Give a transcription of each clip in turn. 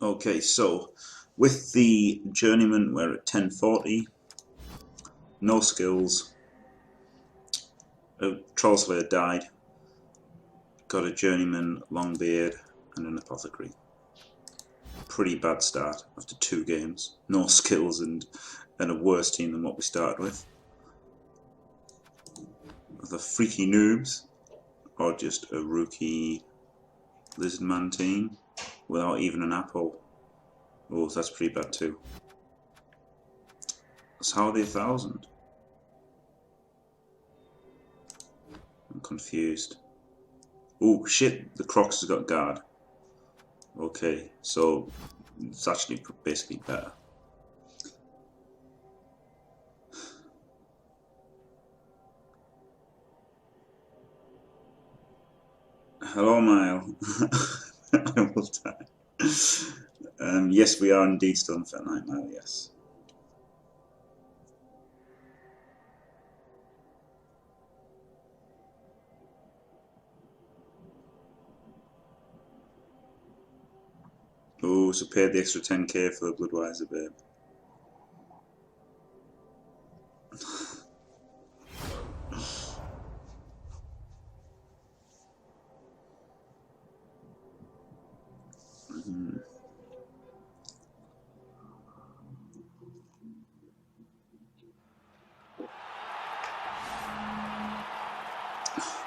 Okay, so with the Journeyman we're at 1040, no skills, a Trollslayer died, got a Journeyman, Longbeard and an Apothecary. Pretty bad start after 2 games, no skills and a worse team than what we started with. The freaky Noobs, or just a rookie Lizardman team without even an apple. Oh, that's pretty bad too. So how are they 1,000? I'm confused. Oh shit, the Crocs has got guard. Okay, so it's actually basically better. Hello, Mile. I will die. Yes, we are indeed still in Fat Night, Mile, yes. Oh, so paid the extra 10k for the Bloodwiser babe.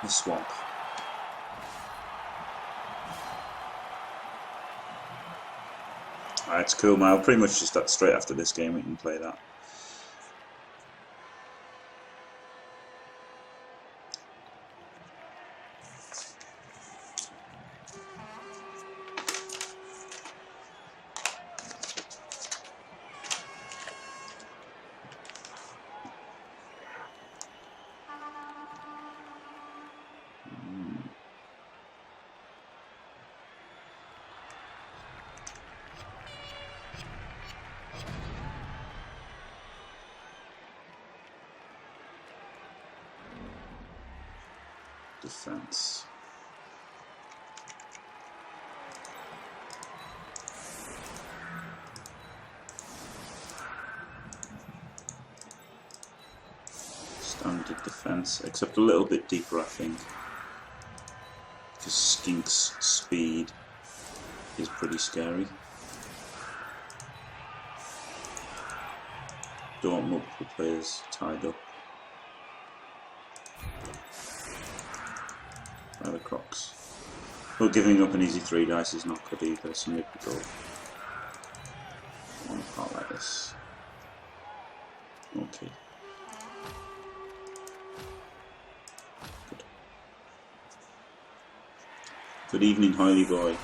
The swamp. Alright, it's cool, Mile. Pretty much just straight after this game we can play that. Defense. Standard defense, except a little bit deeper, I think. Because Skink's speed is pretty scary. Don't want multiple players tied up by the Crocs. But giving up an easy 3 dice is not good either, so maybe go one part like this. Okay. Good. Good evening, Hiley boy.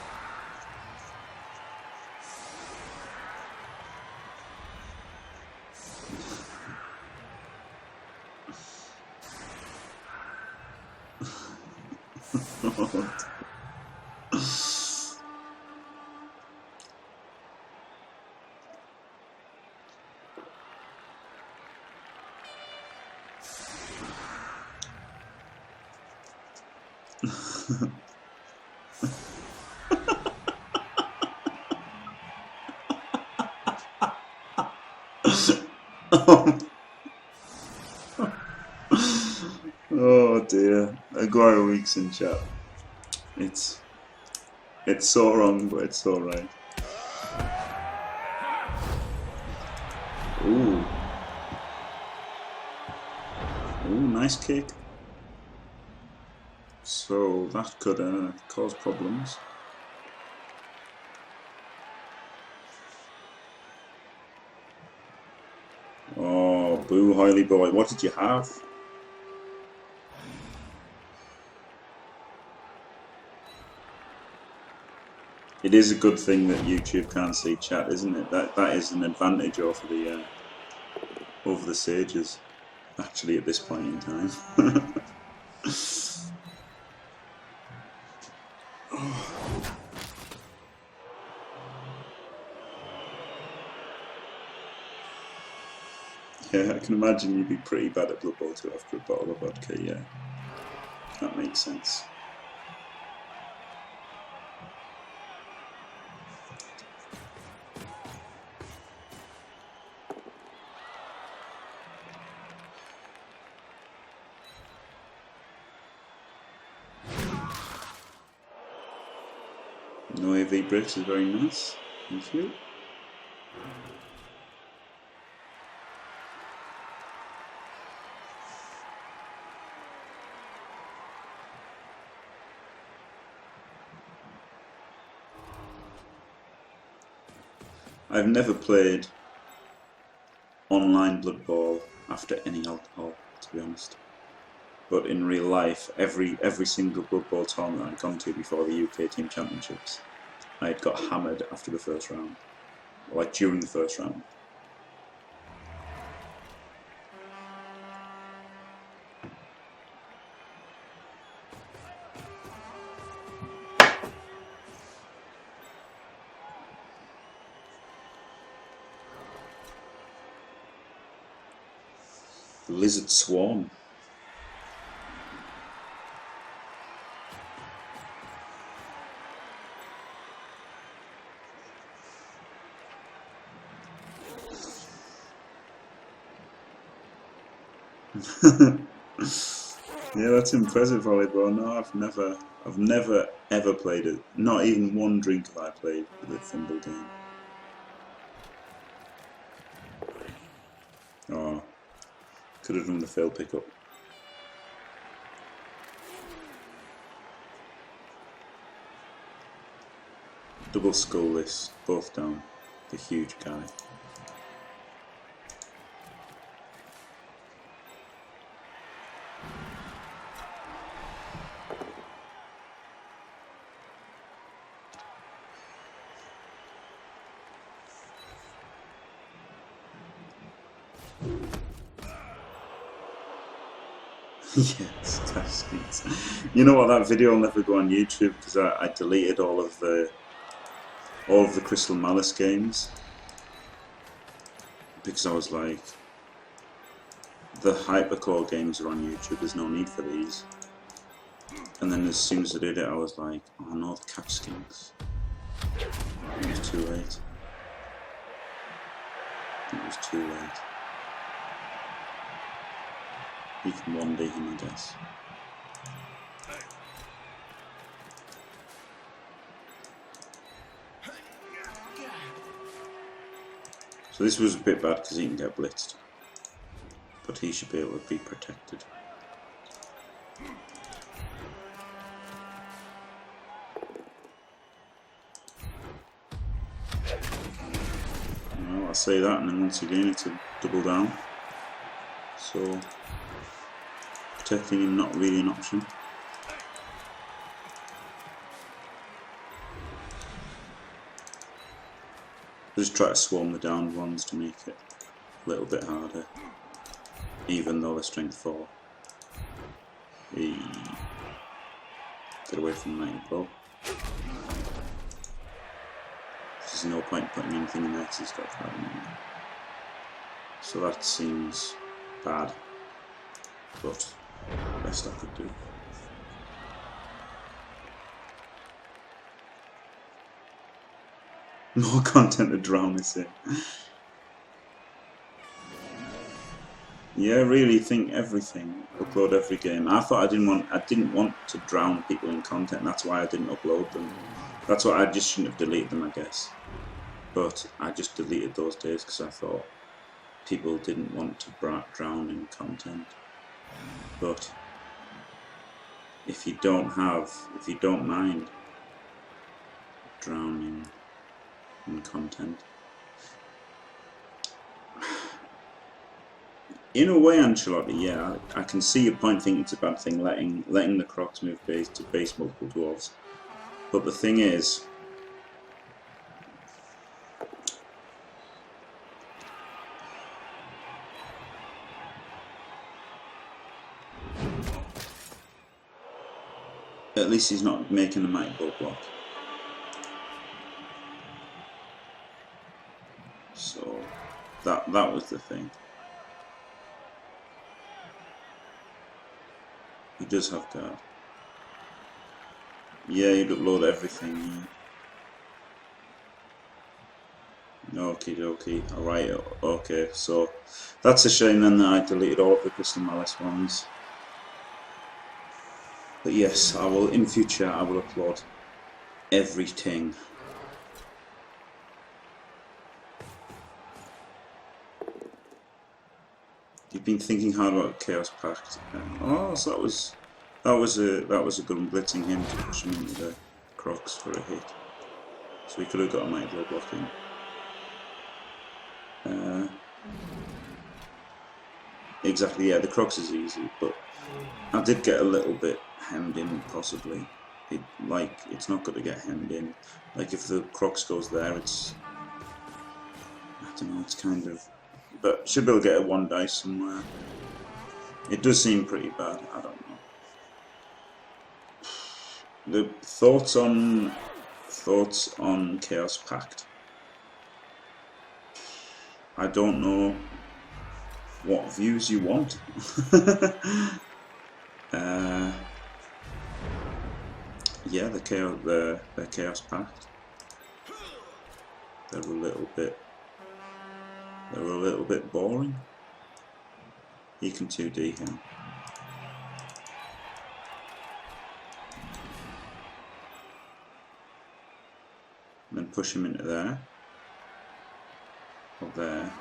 Oh dear, Aguero Weeks in chat. It's so wrong, but it's so right. Ooh. Ooh, nice kick. So that could cause problems. Oh, boo, Hiley boy, what did you have? It is a good thing that YouTube can't see chat, isn't it? That is an advantage over the sages, actually, at this point in time. Yeah, I can imagine you'd be pretty bad at Blood Bowl 2 after a bottle of vodka, yeah. That makes sense. No AV breaks is very nice. Thank you. I've never played online Bloodbowl after any alcohol, to be honest. But in real life, every single Bloodbowl tournament I'd gone to before the UK Team Championships, I had got hammered after the first round, or like during the first round. The Lizard Swarm. Yeah, that's impressive, volleyball. No, I've never ever played it. Not even one drink have I played with a fumble game. Oh, could have done the fail pickup. Double skull this, both down. The huge guy. Yes, testings. You know what? That video will never go on YouTube because I deleted all of the Crystal Malice games because I was like, the Hypercore games are on YouTube. There's no need for these. And then as soon as I did it, I was like, oh no, the catch skins. It was too late. It was too late. You can one day him, I guess. So this was a bit bad because he can get blitzed, but he should be able to be protected. Well, I'll say that, and then once again it's a double down. So protecting him not really an option. Just try to swarm the downed ones to make it a little bit harder, even though they're strength 4. Get away from the night blow. There's no point putting anything in there because he's got 5 in there. So that seems bad, but best I could do. More content to drown this in. Yeah, really think everything. Upload every game. I thought I didn't want to drown people in content. That's why I didn't upload them. That's why I just shouldn't have deleted them, I guess. But I just deleted those days because I thought people didn't want to drown in content. But if you don't mind drowning in content, in a way, Ancelotti, yeah, I can see your point. Thinking it's a bad thing letting the Crocs move base to base multiple dwarves, but the thing is, at least he's not making a mighty blow block. So that was the thing. He does have guard. Yeah, you'd upload everything. Yeah. Okie dokie. Alright, okay. So that's a shame then that I deleted all of the Crystal Malice ones. But yes, I will in future I will upload everything. You've been thinking hard about Chaos Pact. Oh, so that was a good one, blitzing him to push him into the Crocs for a hit. So we could have got a Mighty Blow blocking. Exactly, yeah, the Crocs is easy, but I did get a little bit hemmed in, possibly. It's not good to get hemmed in. Like, if the Crocs goes there, it's... I don't know, it's kind of... But should be able to get a 1 dice somewhere. It does seem pretty bad, I don't know. The thoughts on Chaos Pact. I don't know what views you want. Yeah, the Chaos Pact. They were a little bit boring. You can 2D him. And then push him into there. Or there.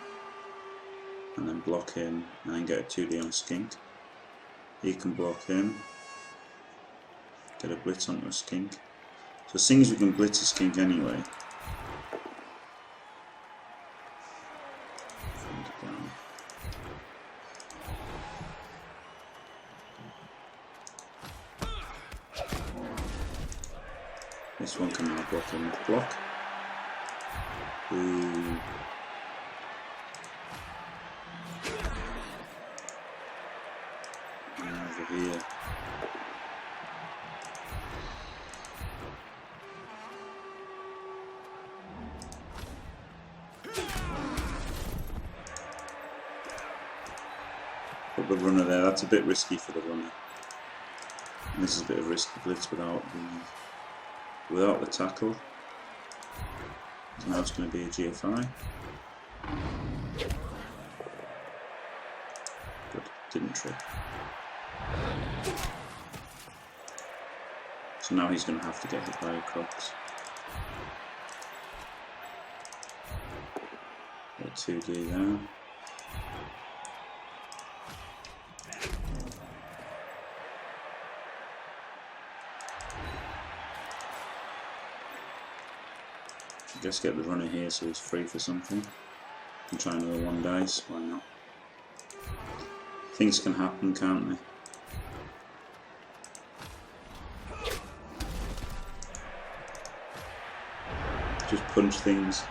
And then block him, and then get a 2D on Skink. He can block him. Get a blitz onto a Skink. So as soon as we can blitz a Skink anyway. This one can now block him with block. Ooh. And over here. Put the runner there, that's a bit risky for the runner. And this is a bit of a risky blitz without the tackle. So now it's going to be a GFI. Good, didn't trip. So now he's going to have to get hit by a Crocs. Got 2D there. Just get the runner here so he's free for something. And try another 1 dice, why not? Things can happen, can't they? Just punch things.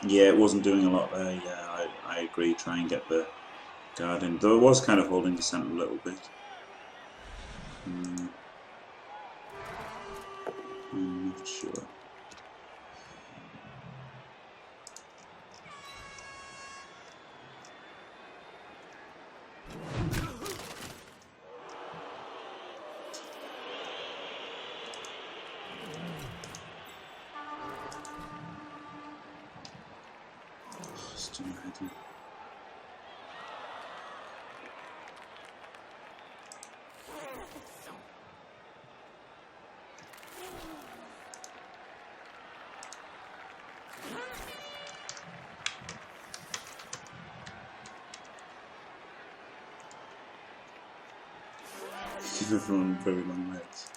Yeah, it wasn't doing a lot there. Yeah, I agree. Try and get the guard in. Though it was kind of holding the centre a little bit. I'm not sure. Still heading. Give everyone very long legs.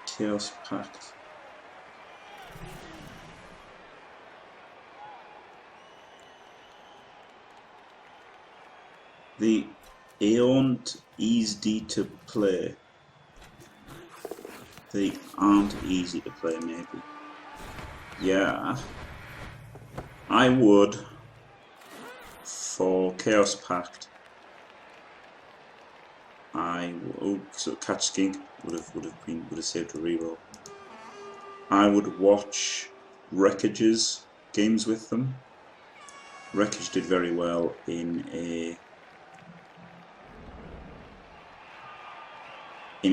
Chaos Pact. They aren't easy to play. They aren't easy to play, maybe. Yeah. I would, for Chaos Pact, so catch Skink would have saved a reroll. I would watch Wreckage's games with them. Wreckage did very well in a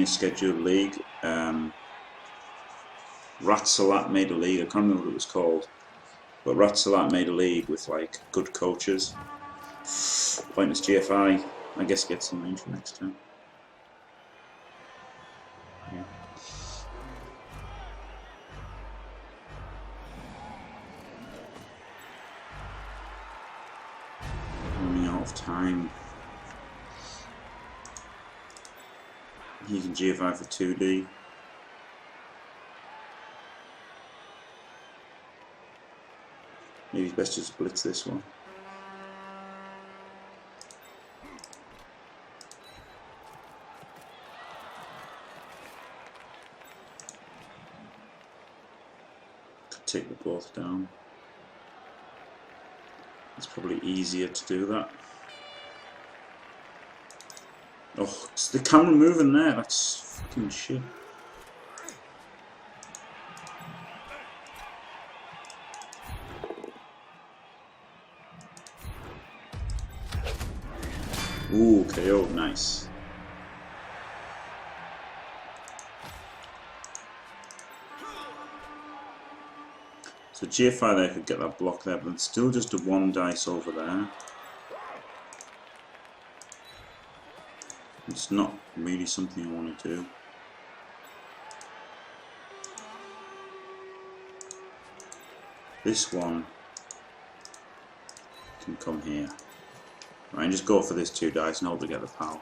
scheduled league. Ratsalat made a league. I can't remember what it was called, but Ratsalat made a league with like good coaches. Pointless GFI. I guess get some range for next time. Yeah. Running out of time. He can GFI for 2D. Maybe it's best to just blitz this one. Could take the both down. It's probably easier to do that. Oh, it's the camera moving there. That's fucking shit. Ooh, KO, nice. So GFI there could get that block there, but it's still just a 1 dice over there. It's not really something I want to do. This one can come here. Right, and just go for this 2 dice and hope to get the POW.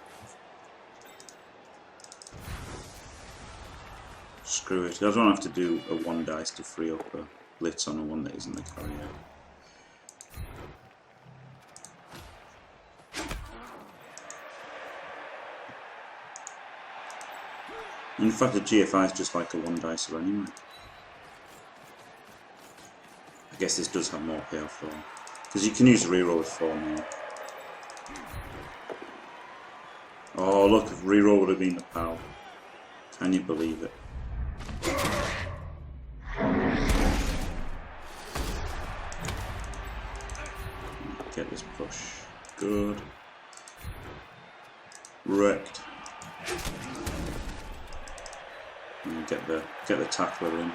Screw it. I don't have to do a 1 dice to free up a blitz on a one that isn't the carrier. In fact, the GFI is just like a 1 dicer anyway. I guess this does have more payoff though, because you can use a reroll with 4 more. Oh look, if reroll would have been the POW. Can you believe it? Get this push. Good. Wrecked. And get the tackler in.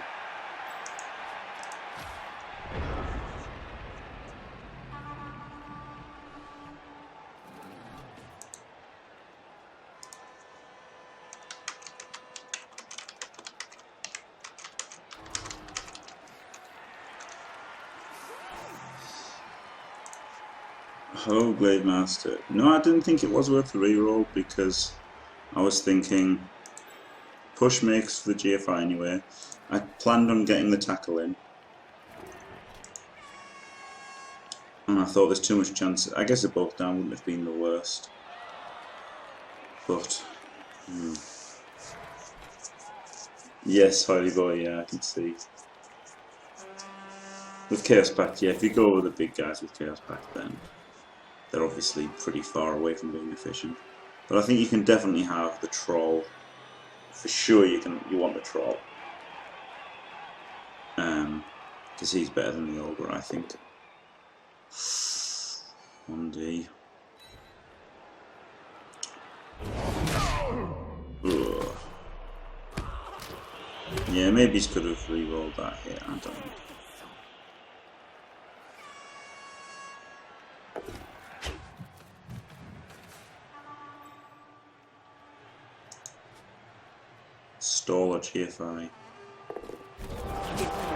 Hello, Blade Master. No, I didn't think it was worth the reroll because I was thinking push makes for the GFI anyway. I planned on getting the tackle in, and I thought there's too much chance. I guess a both down wouldn't have been the worst, but yes, Hardy Boy, yeah, I can see. With Chaos Pact, yeah, if you go over the big guys with Chaos Pact, then they're obviously pretty far away from being efficient. But I think you can definitely have the troll. For sure, you want the troll, because he's better than the ogre, I think. 1D. Ugh. Yeah, maybe he could have re-rolled that here. I don't know. Stall or GFI.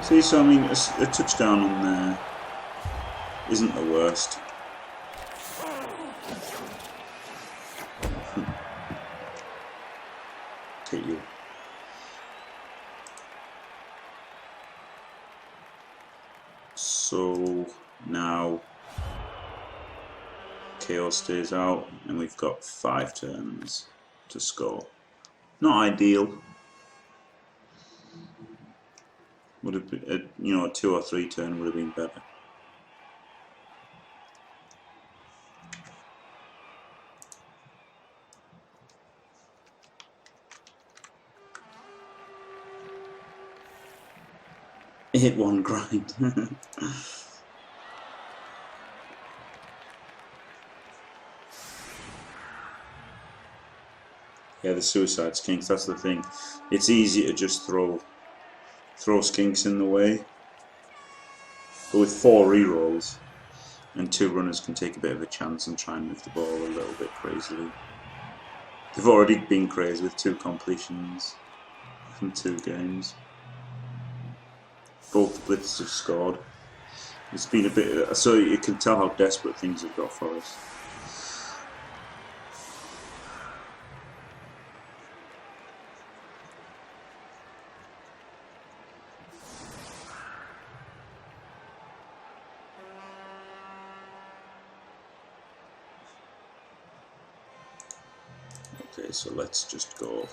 See, so I mean, a touchdown on there isn't the worst. Take you. So now KO stays out, and we've got 5 turns to score. Not ideal. Would have been, a 2 or 3 turn would have been better. hit one grind. Yeah, the suicide skinks, that's the thing. It's easy to just throw skinks in the way. But with 4 rerolls and 2 runners can take a bit of a chance and try and move the ball a little bit crazily. They've already been crazy with 2 completions from 2 games. Both blitzes have scored. It's been a bit, so you can tell how desperate things have got for us. Okay, so let's just go.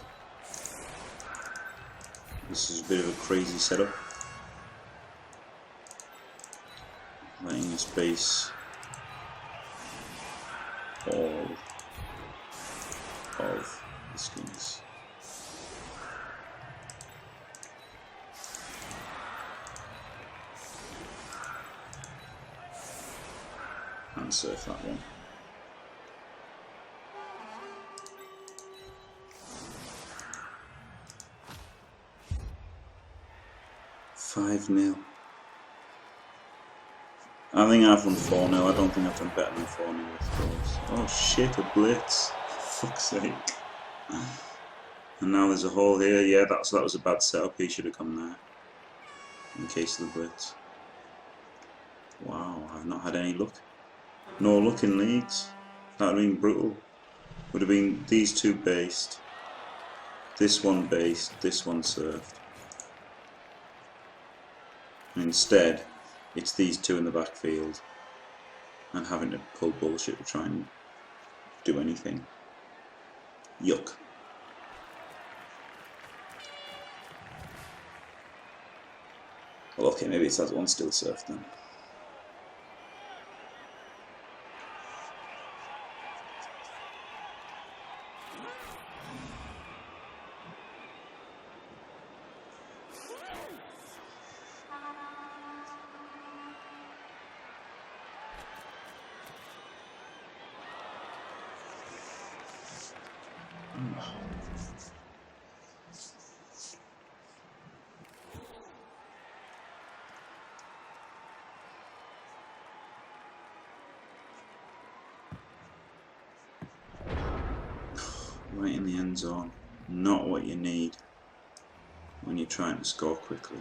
This is a bit of a crazy setup. Letting us base all of the skinks. And surf that one. $5-0. I think I've won 4-0. I don't think I've done better than 4-0 with those. Oh shit, a blitz. For fuck's sake. And now there's a hole here. Yeah, that was a bad setup. He should have come there. In case of the blitz. Wow, I've not had any luck. No luck in leads. That would have been brutal. Would have been these 2 based. This one based. This one surfed. Instead, it's these 2 in the backfield and having to pull bullshit to try and do anything. Yuck. Well, okay, maybe it's that one still surfed then. Right in the end zone. Not what you need when you're trying to score quickly.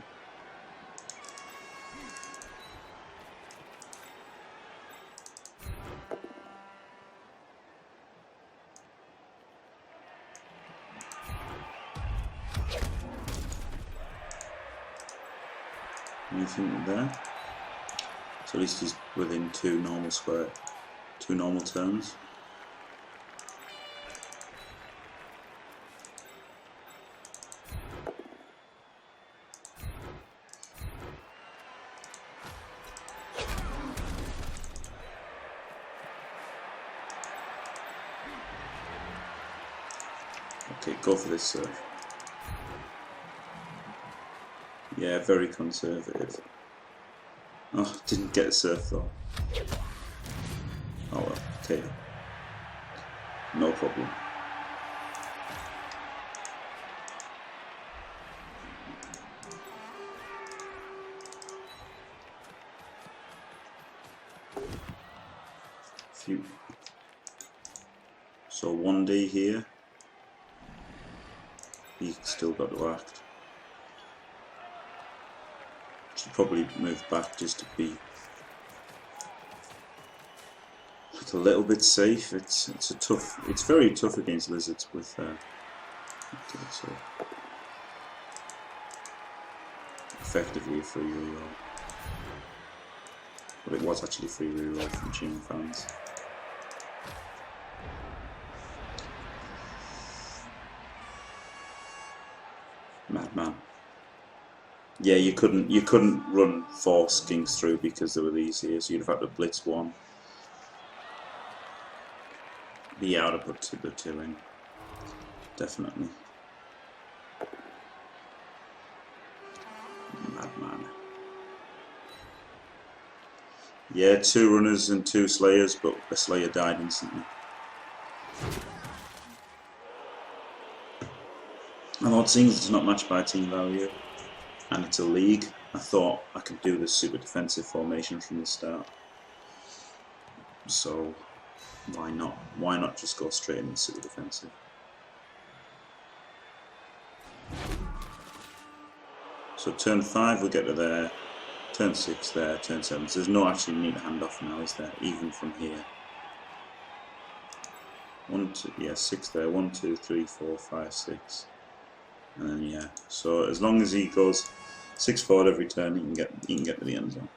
Anything there? So at least he's within 2 normal turns. Okay, go for this serve. Yeah, very conservative. Oh, didn't get a surf though. Oh well, okay. No problem. Phew. So 1D here. He's still got to act. Should probably move back just to be like a little bit safe. It's very tough against lizards with okay, so effectively a free reroll. But it was actually a free reroll from Cheering fans. Madman. Yeah, you couldn't run 4 skinks through because there were these here, so you'd have had to blitz 1. Yeah, I'd have put the 2 in. Definitely. Madman. Yeah, 2 runners and 2 slayers, but a slayer died instantly. I thought, seeing as it's not matched by team value, and it's a league, I thought I could do this super defensive formation from the start. So, why not? Why not just go straight into super defensive? So turn 5 we get to there, turn 6 there, turn 7. So there's no actually neat handoff now, is there? Even from here. 1, 2, yeah, 6 there. 1, 2, 3, 4, 5, 6. And then yeah. So as long as he goes 6 forward every turn, he can get to the end zone.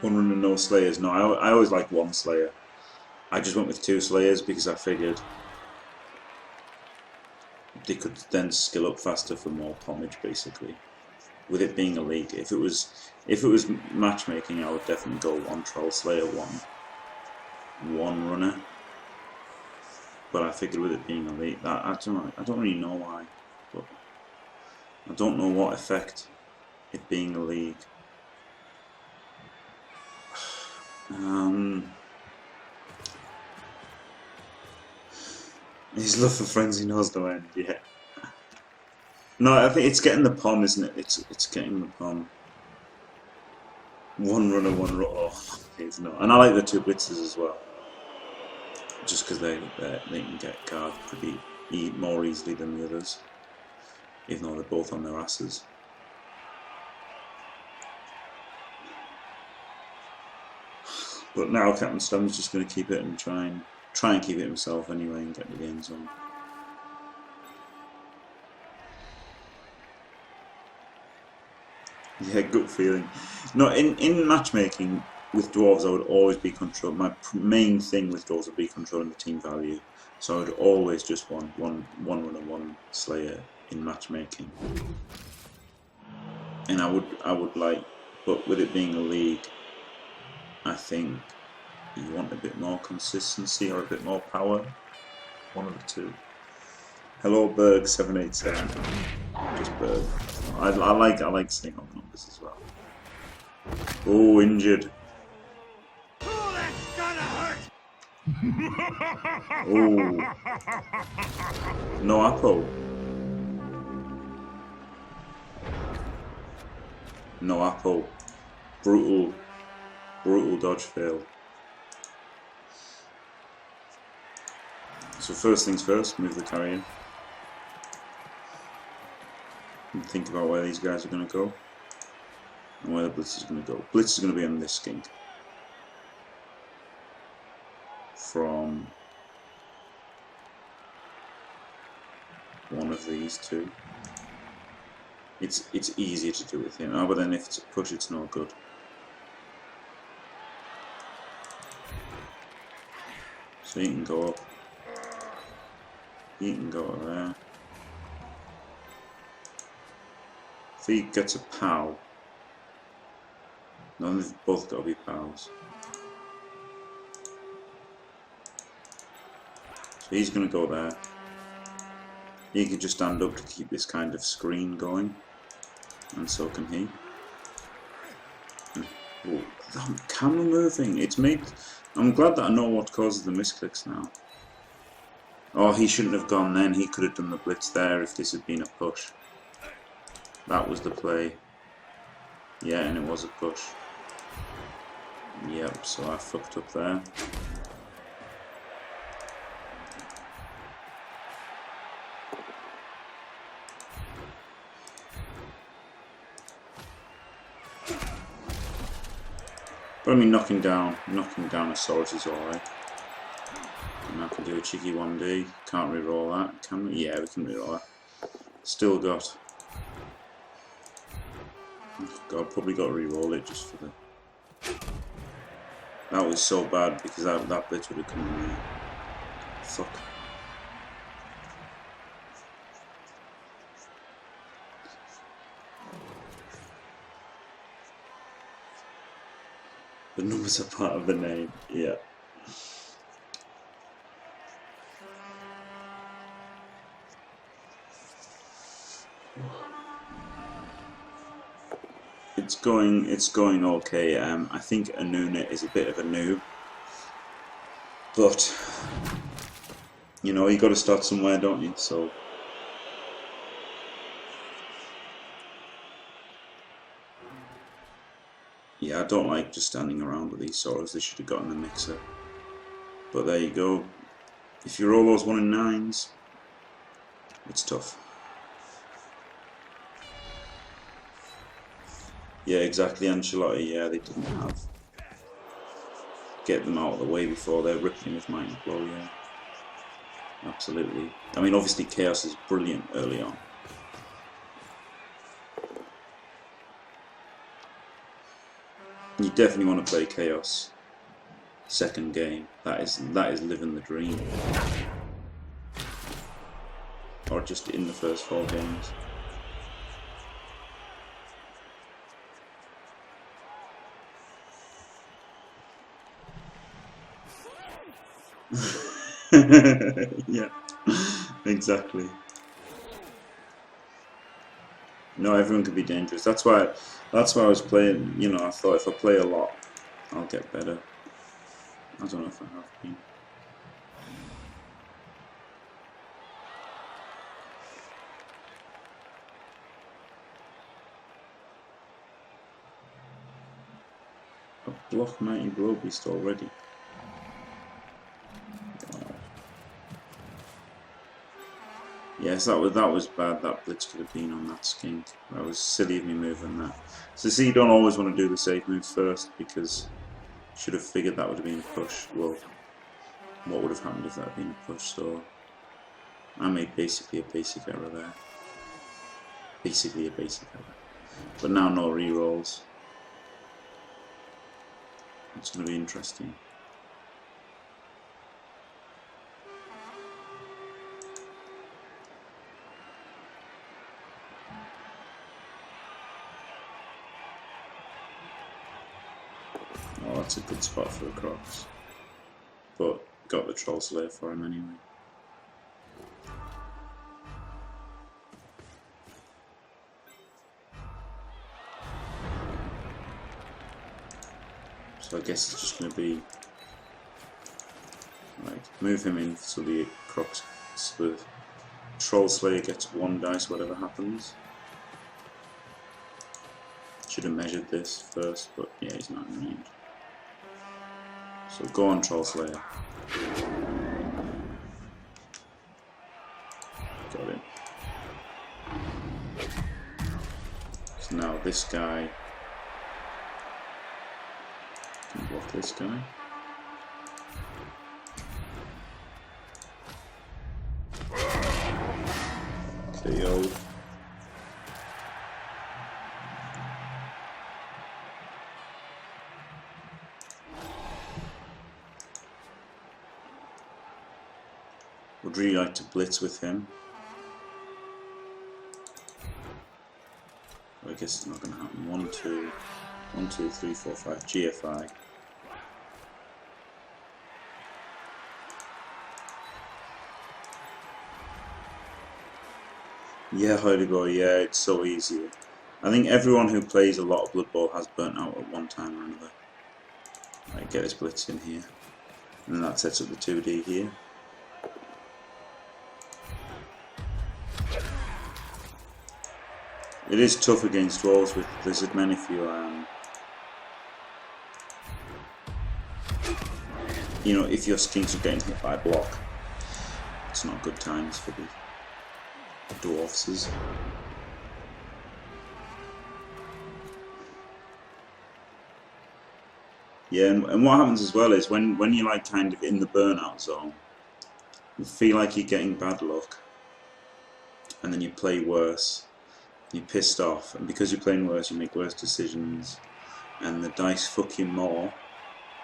One runner, no slayers. No, I always like 1 slayer. I just went with 2 slayers because I figured they could then skill up faster for more pomage, basically. With it being a league, if it was matchmaking, I would definitely go 1 troll slayer, 1 runner. But I figured with it being a league, I don't really know why, but I don't know what effect it being a league. His love for frenzy knows no end. Yeah. No, I think it's getting the pom, isn't it? It's getting the pom. 1 runner, 1 runner. Oh, it's not. And I like the 2 blitzers as well, just because they can get guard pretty more easily than the others, even though they're both on their asses. But now Captain Stam's just going to keep it and try and keep it himself anyway and get to the end zone. Yeah, good feeling. No, in matchmaking with dwarves, I would always be control. My main thing with dwarves would be controlling the team value. So I would always just want one runner, 1 slayer in matchmaking. And I would like, but with it being a league, I think you want a bit more consistency or a bit more power. One of the 2. Hello, Berg 787. Just Berg. I like seeing all the numbers as well. Oh, injured. Oh, that's gonna hurt. Oh, no apple. No apple. Brutal dodge fail. So first things first, move the carrier. And think about where these guys are going to go. And where the blitz is going to go. Blitz is going to be on this skink. From one of these 2. It's easier to do with him. Oh, but then if it's a push, it's no good. So he can go up. He can go there. If he gets a POW, then they've both got to be POWs. So he's going to go there. He can just stand up to keep this kind of screen going, and so can he. Oh, that camera moving. It's made. I'm glad that I know what causes the misclicks now. Oh, he shouldn't have gone then. He could have done the blitz there if this had been a push. That was the play. Yeah, and it was a push. Yep, so I fucked up there. But I mean, knocking down a sword is alright. And I can do a cheeky 1D. Can't reroll that, can we? Yeah, we can reroll that. Still got. God, probably got to reroll it just for the. That was so bad because that blitz would have come in there. Fuck. The numbers are part of the name, yeah. It's going okay. I think Anuna is a bit of a noob, but you know, you got to start somewhere, don't you? So yeah, I don't like just standing around with these swords. They should have gotten the mixer. But there you go. If you roll those 1 in 9s, it's tough. Yeah, exactly, Ancelotti. Yeah, they didn't have. Get them out of the way before they're ripping with Mighty Blow, yeah. Absolutely. I mean, obviously, Chaos is brilliant early on. You definitely want to play Chaos second game. That is living the dream. Or just in the first 4 games. Yeah, exactly. No, everyone can be dangerous. That's why I was playing. You know, I thought if I play a lot, I'll get better. I don't know if I have been. A block Mighty Blow Beast already. Yes, that was bad. That blitz could have been on that skink. That was silly of me moving that. So see, you don't always want to do the safe move first because you should have figured that would have been a push. Well, what would have happened if that had been a push? So I made basically a basic error there. Basically a basic error. But now no rerolls. It's going to be interesting. Oh, that's a good spot for the Crocs. But got the Troll Slayer for him anyway. So I guess it's just going to be like move him in so the Crocs, so the Troll Slayer gets 1 dice whatever happens. Should have measured this first, but yeah, he's not in range. So go on, Troll Slayer. Got it. So now this guy can block this guy. KO. Would really like to blitz with him. I guess it's not going to happen. 1, 2, 1, 2, 3, 4, 5. GFI. Yeah, Holy Boy. Yeah, it's so easy. I think everyone who plays a lot of Blood Bowl has burnt out at one time or another. Right, get this blitz in here, and then that sets up the 2D here. It is tough against Dwarfs with Lizardmen if you know, if your skinks are getting hit by a block. It's not good times for the Dwarfs. Yeah, and what happens as well is when you're like kind of in the burnout zone, you feel like you're getting bad luck, and then you play worse. You're pissed off, and because you're playing worse, you make worse decisions, and the dice fuck you more.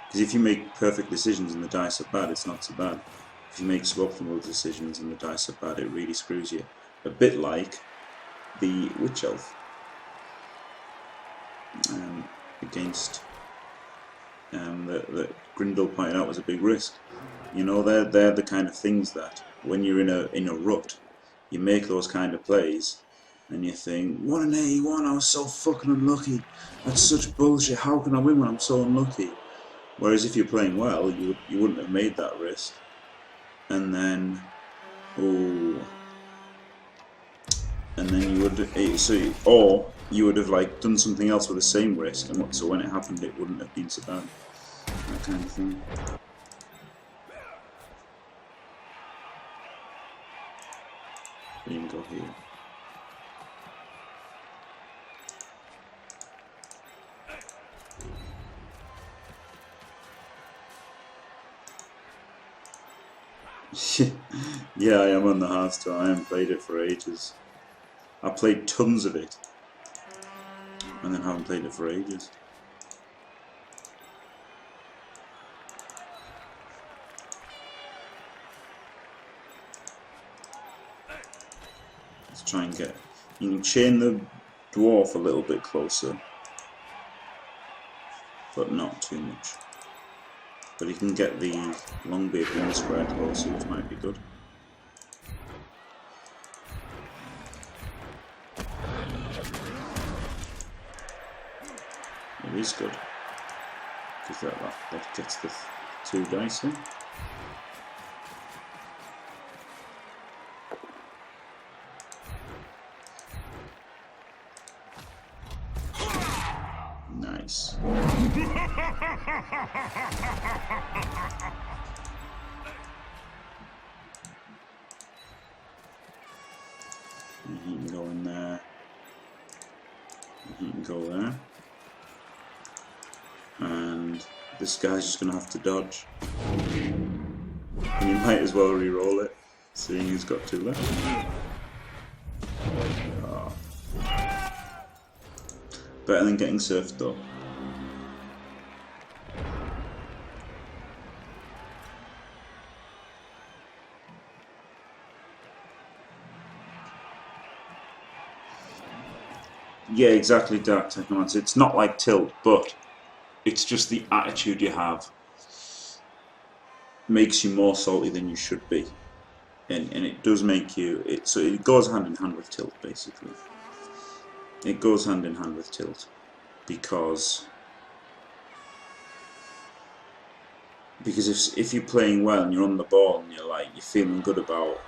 Because if you make perfect decisions and the dice are bad, it's not so bad. If you make suboptimal decisions and the dice are bad, it really screws you. A bit like the Witch Elf against that Grindel pointed out was a big risk. You know, they're the kind of things that when you're in a rut, you make those kind of plays. and you think, what an 81, I was so fucking unlucky. That's such bullshit. How can I win when I'm so unlucky? Whereas if you're playing well, you wouldn't have made that risk. And then, oh, and then you would, or you would have like done something else with the same risk, and so when it happened, it wouldn't have been so bad. That kind of thing. You can go here. Yeah, I am on the Hearthstone. I haven't played it for ages. I played tons of it, and then haven't played it for ages. Let's try and get... You can chain the dwarf a little bit closer, but not too much. But you can get the Longbeard one square closer, which might be good. It is good, because that gets the 2 dice in. Nice. He can go in there. He can go there. And this guy's just going to have to dodge. And you might as well re-roll it, seeing he's got 2 left. Oh. Better than getting surfed though. Yeah, exactly, Dark Technomancer. It's not like Tilt, but it's just the attitude you have makes you more salty than you should be. And it does make you... So it goes hand in hand with Tilt, basically. It goes hand in hand with Tilt. Because if you're playing well and you're on the ball and you're feeling good about,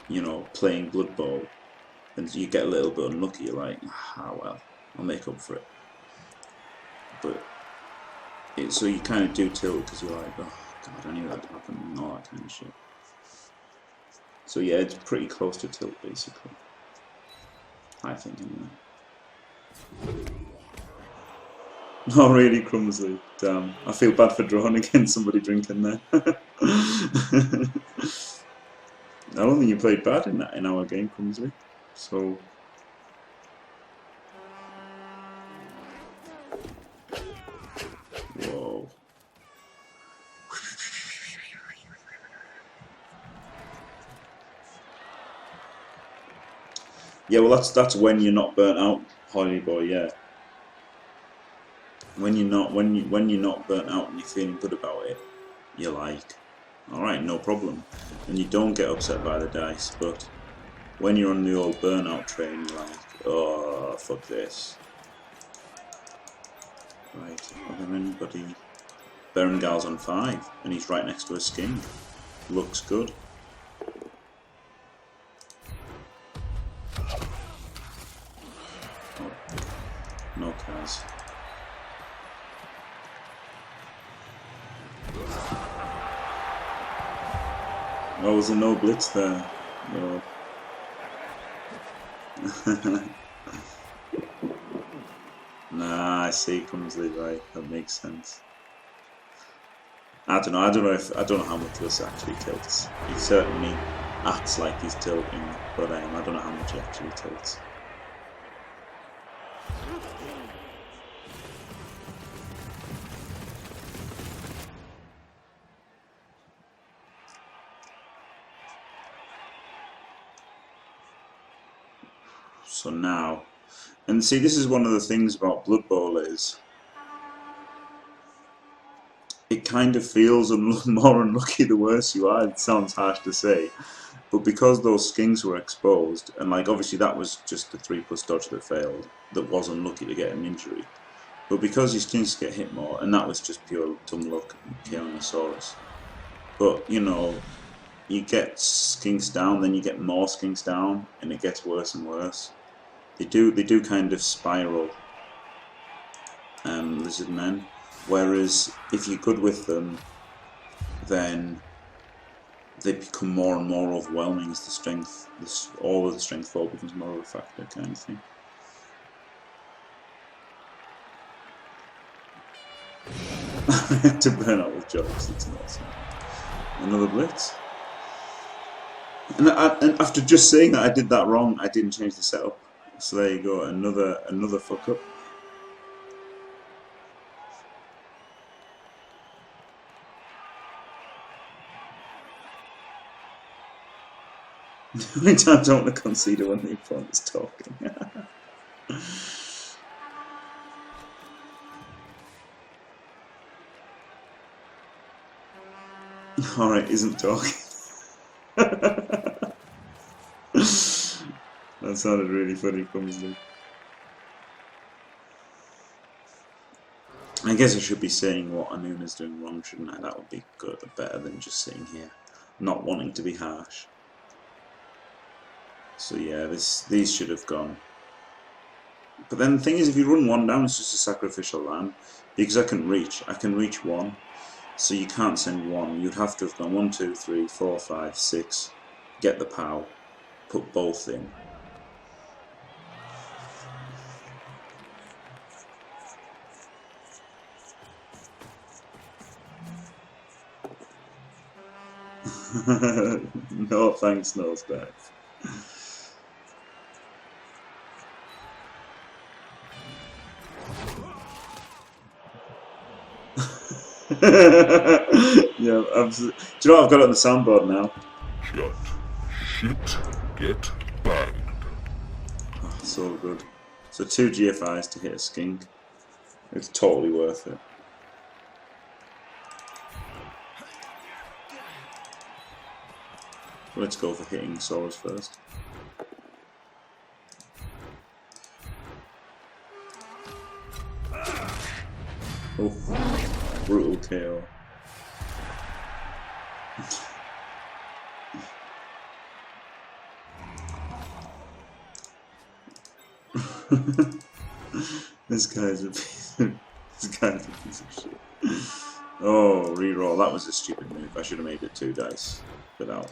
you know, playing Bloodbowl, and you get a little bit unlucky, you're like, ah, well, I'll make up for it. But so you kind of do Tilt because you're like, oh god, I knew that would happen, and all that kind of shit. So yeah, it's pretty close to Tilt, basically. I think, anyway. Not really, Crumsley. Damn, I feel bad for drawing against somebody drinking there. I don't think you played bad in our game, Crumsley. So whoa. Yeah, well that's when you're not burnt out, Holly boy, yeah. When you're not burnt out and you're feeling good about it, you're like, alright, no problem. And you don't get upset by the dice, but when you're on the old burnout train, you're like, oh, fuck this. Right, are there anybody? Berengal's on 5, and he's right next to a skin. Looks good. Oh, no cars. Oh, was there no blitz there? No. Nah, I see. Crumsley, right? That makes sense. I don't know how much this actually tilts. He certainly acts like he's tilting, but I don't know how much he actually tilts. So now, and see, this is one of the things about Bloodbowl is it kind of feels more unlucky the worse you are. It sounds harsh to say, But because those skinks were exposed, and like obviously that was just the 3+ dodge that failed, that was unlucky to get an injury. But because your skinks get hit more, and that was just pure dumb luck and Chaonosaurus. But you know, you get skinks down, then you get more skinks down, and it gets worse and worse. They do kind of spiral. Lizardmen. Whereas if you're good with them, then they become more and more overwhelming as the strength, all of the strength fall becomes more of a factor, kind of thing. To burn out with jobs, it's awesome. Another blitz. And after just saying that I did that wrong, I didn't change the setup. So there you go, another fuck up. How many times I want to concede when the opponent's talking? Alright, isn't talking. That sounded really funny, clumsily. I guess I should be saying what Anuna's doing wrong, shouldn't I? That would be good, better than just sitting here, not wanting to be harsh. So yeah, these should have gone. But then the thing is, if you run one down, it's just a sacrificial lamb, because I can reach one. So you can't send one. You'd have to have gone 1, 2, 3, 4, 5, 6. Get the POW, put both in. No thanks, Nosedive. Yeah, absolutely. Do you know what? I've got it on the soundboard now. Shit, get banged. Oh, so good. So 2 GFIs to hit a skink. It's totally worth it. Let's go for hitting Saurus first. Oh, brutal KO. This guy's a piece of shit. Oh, reroll. That was a stupid move. I should have made it 2 dice without.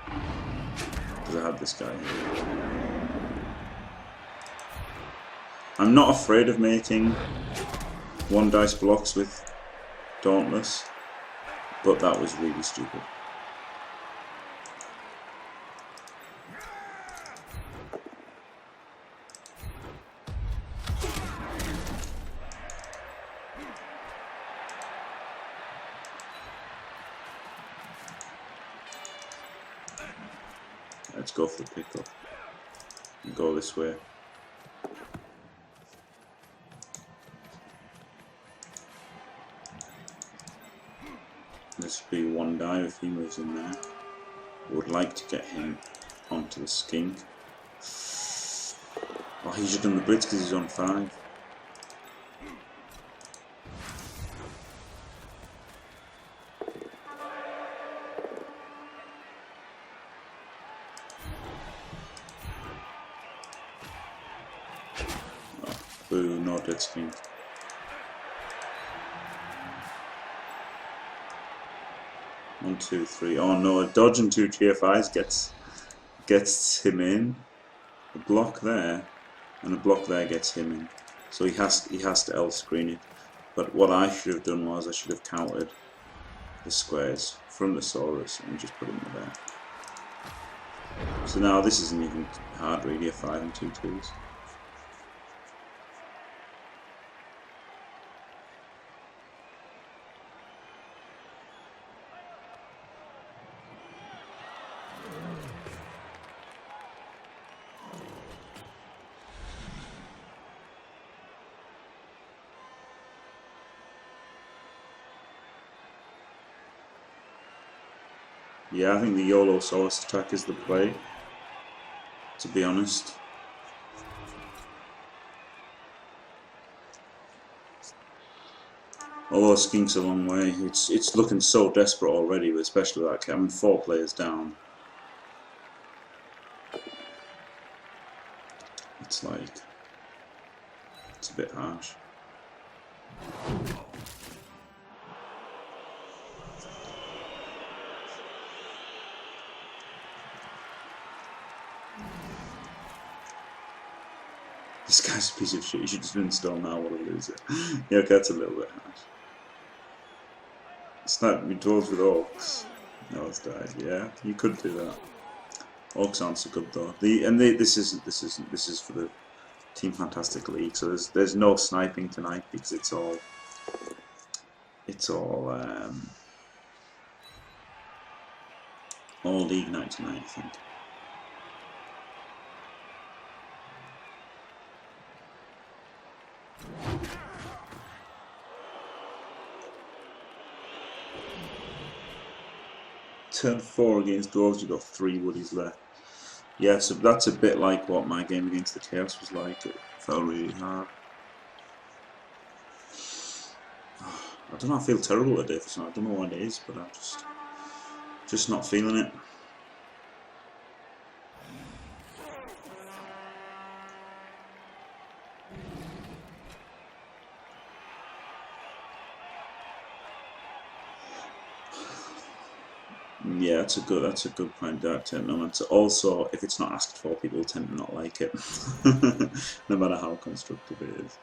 Because I had this guy here. I'm not afraid of making 1 dice blocks with Dauntless, but that was really stupid. Let's go for the pickup and go this way. This would be 1 dive if he moves in there. Would like to get him onto the skink. Oh, he's just done the blitz because he's on 5. Oh, boo, no dead skink. One, 2, 3. Oh no, a dodge and 2 GFIs gets him in. A block there and a block there gets him in. So he has to elf screen it. But what I should have done was I should have countered the squares from the Saurus and just put him there. So now this isn't even hard really, a 5 and 2 2s. Yeah, I think the YOLO Source attack is the play, to be honest. Although Skink's a long way, it's looking so desperate already, but especially like having 4 players down. It's like, it's a bit harsh. This guy's a piece of shit. You should just install now. What a loser. Yeah, okay, that's a little bit harsh. Snipe me dwarves with orcs. No, it's died. Yeah, you could do that. Orcs aren't so good though. This is for the Team Fantastic League. So there's no sniping tonight because it's all League night tonight, I think. Turn 4 against Dwarves, you've got 3 woodies left. Yeah, so that's a bit like what my game against the Chaos was like. It felt really hard. I don't know, I feel terrible today for something. I don't know what it is, but I'm just not feeling it. Yeah, that's a good point, Dark Tournament. Also, if it's not asked for, people tend to not like it, no matter how constructive it is.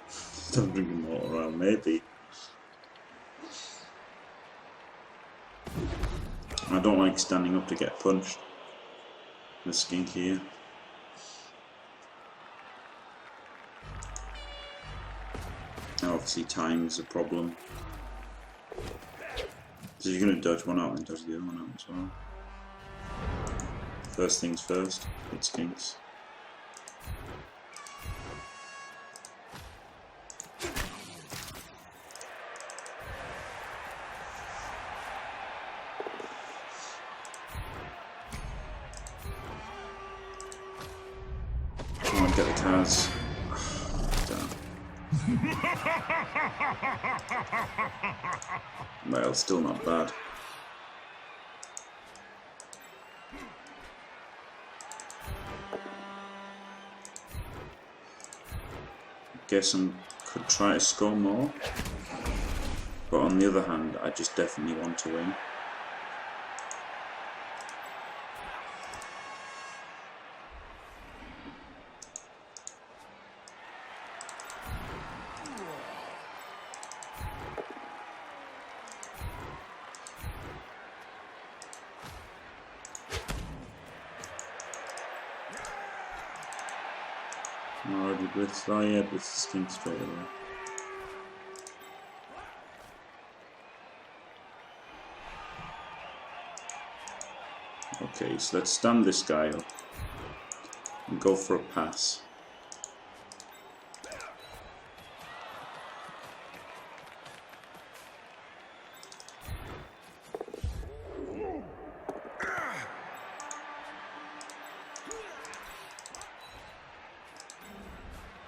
Stop drinking water around, maybe. I don't like standing up to get punched. The skink here. Obviously time is a problem. So you're going to dodge one out and dodge the other one out as well. First things first, hit skinks. Come on, get the cards. Well, still not bad. Guess I could try to score more, but on the other hand, I just definitely want to win. Already blitzed. Oh yeah, blitz the skink straight away. Okay, so let's stand this guy up and go for a pass.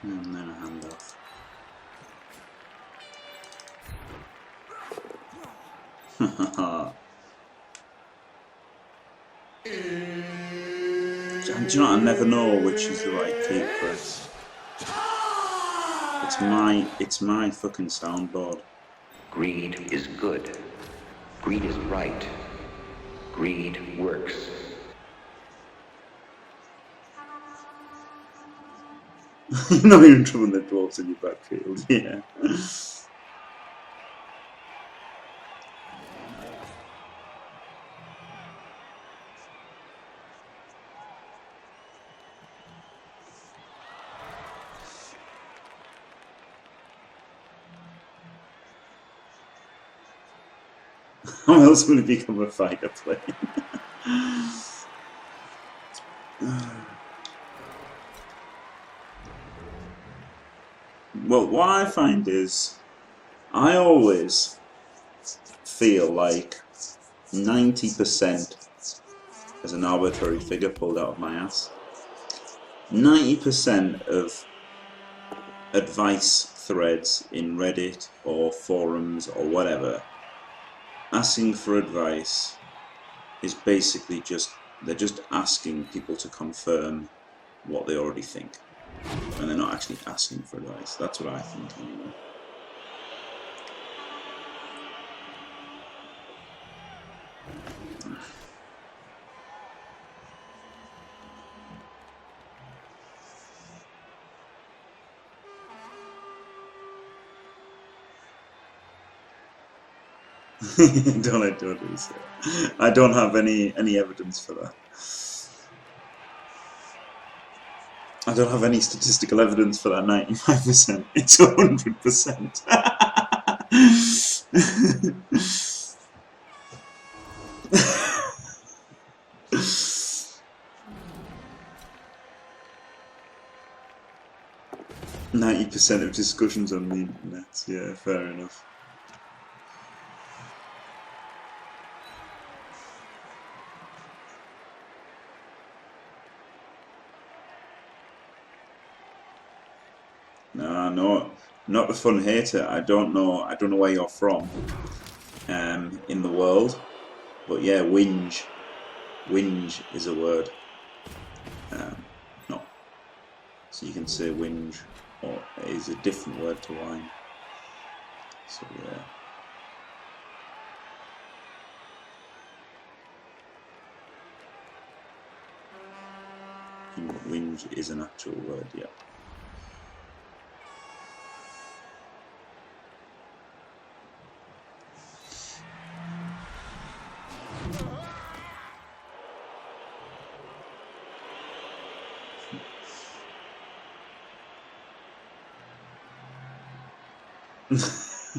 And then a handoff. Do you know what? I never know which is the right key to press. It's my fucking soundboard. Greed is good. Greed is right. Greed works. You're not even trouble the dwarves in your backfield, yeah. How else will it become a fighter plane? Well, what I find is I always feel like 90% is an arbitrary figure pulled out of my ass. 90% of advice threads in Reddit or forums or whatever asking for advice is basically they're just asking people to confirm what they already think, and they're not actually asking for advice. That's what I think anyway. don't do so. I don't have any evidence for that. I don't have any statistical evidence for that 95%. It's 100%. 90% of discussions on the internet. Yeah, fair enough. No, not the fun hater. I don't know where you're from in the world, but yeah, whinge is a word. No, so you can say whinge, or it is a different word to whine. So yeah. Whinge is an actual word, yeah.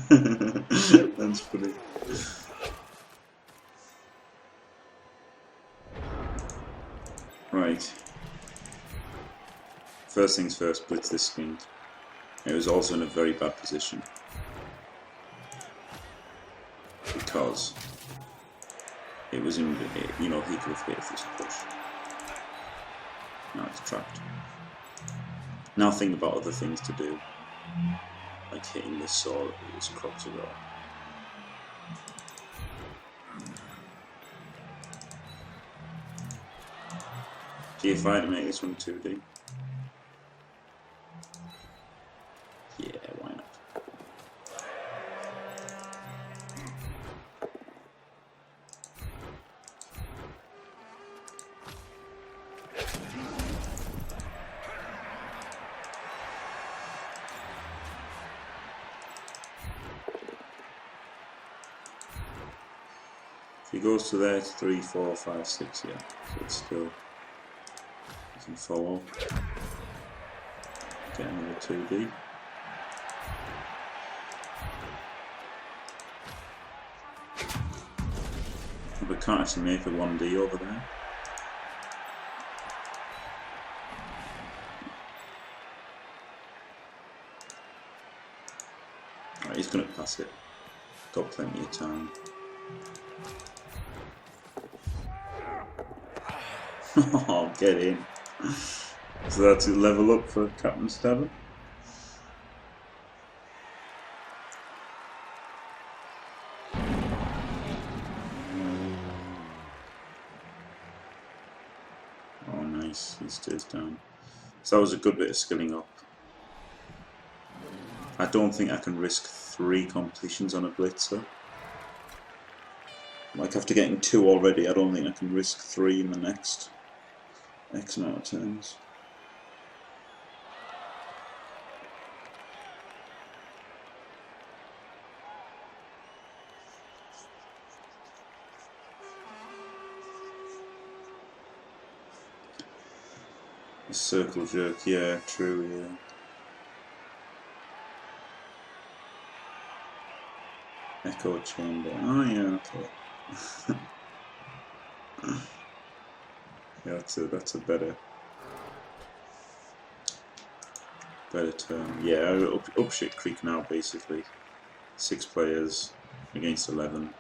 That's funny. Right. First things first, blitz this screen. It was also in a very bad position because it was in, he could have hit this push. Now it's trapped. Now think about other things to do, like hitting this sword with this crux as well. G5 to make this one 2D. Yeah, why not? If he goes to there, it's 3, 4, 5, 6, yeah. So it's still, you can follow. Get another 2D. We can't actually make a 1D over there. Right, he's going to pass it. Got plenty of time. Oh, get in. So that's a level up for Captain Stabber. Oh, nice. He stays down. So that was a good bit of skilling up. I don't think I can risk 3 completions on a blitzer. Like after getting 2 already, I don't think I can risk 3 in the next X amount of turns. A circle jerk, yeah, true, yeah. Echo chamber, oh yeah, okay. Yeah, that's a better. Better turn. Yeah, up shit creek now basically. 6 players against 11.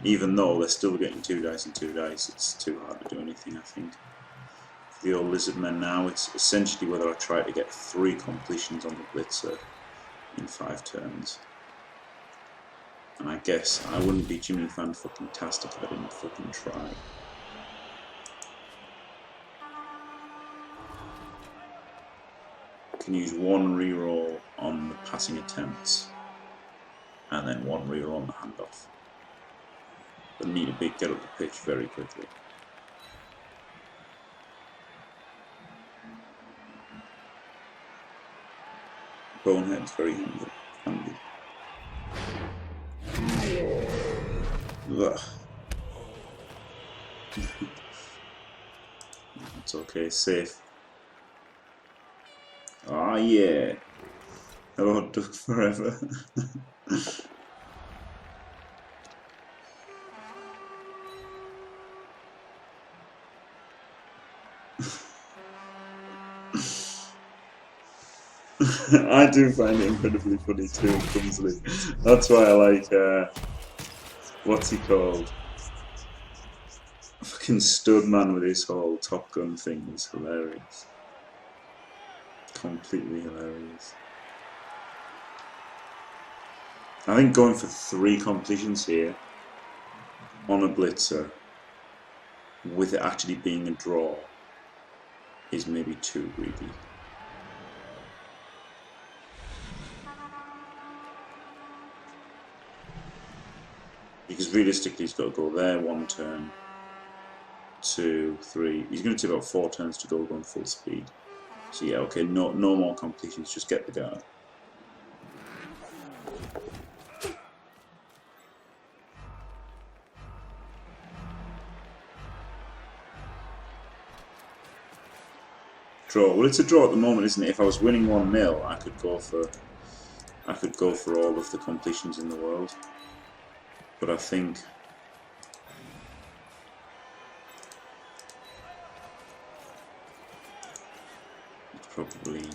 Even though they're still getting 2 dice and 2 dice, it's too hard to do anything, I think. For the old Lizardmen now, it's essentially whether I try to get 3 completions on the Blitzer in 5 turns. And I guess I wouldn't be Jimmy Fan fucking tastic if I didn't fucking try. Can use 1 reroll on the passing attempts, and then 1 reroll on the handoff. But need to get up the pitch very quickly. Bonehead's very handy. Ugh. It's okay, safe. Ah, yeah. Hello, Duck Forever. I do find it incredibly funny too, clumsily. That's why I like, what's he called? Fucking stud man with his whole Top Gun thing is hilarious. Completely hilarious. I think going for 3 completions here on a Blitzer with it actually being a draw is maybe too greedy. Because realistically he's got to go there 1 turn, 2, 3. He's going to take about 4 turns to go going full speed. So yeah, okay, no more completions, just get the guard. Draw. Well, it's a draw at the moment, isn't it? If I was winning 1-0, I could go for all of the completions in the world. But I think it's probably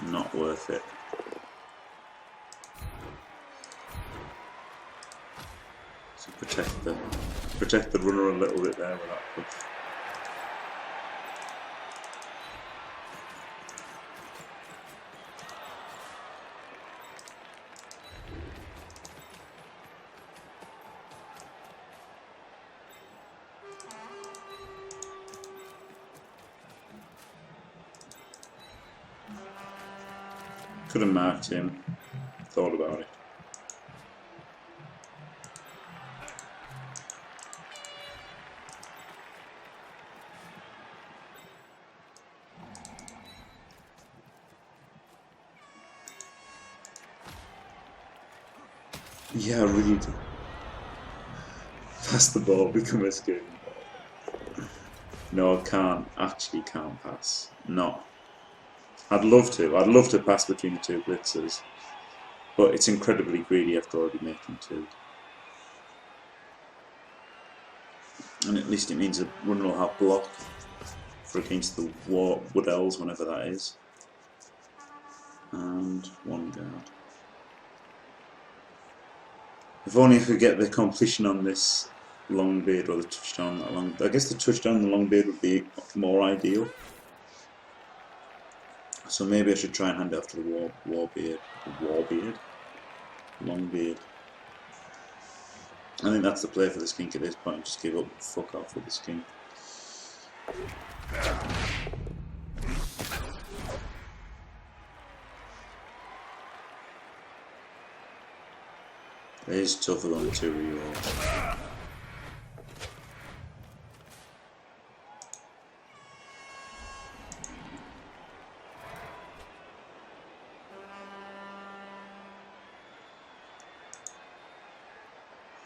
not worth it. So protect the runner a little bit there with that push. Could have marked him, thought about it. Yeah, I really do. Pass the ball, become a skating ball. No, I can't. Actually can't pass. No. I'd love to pass between the 2 blitzers, but it's incredibly greedy after already making 2. And at least it means a runner will have block for against the Wood Elves whenever that is. And 1 guard. If only I could get the completion on this Longbeard or the touchdown that long. I guess the touchdown on the Longbeard would be more ideal. So maybe I should try and hand it off to the Warbeard? Longbeard. I think that's the play for the skink at this point, just give up and fuck off with the skink. It is tougher on 2 rerolls.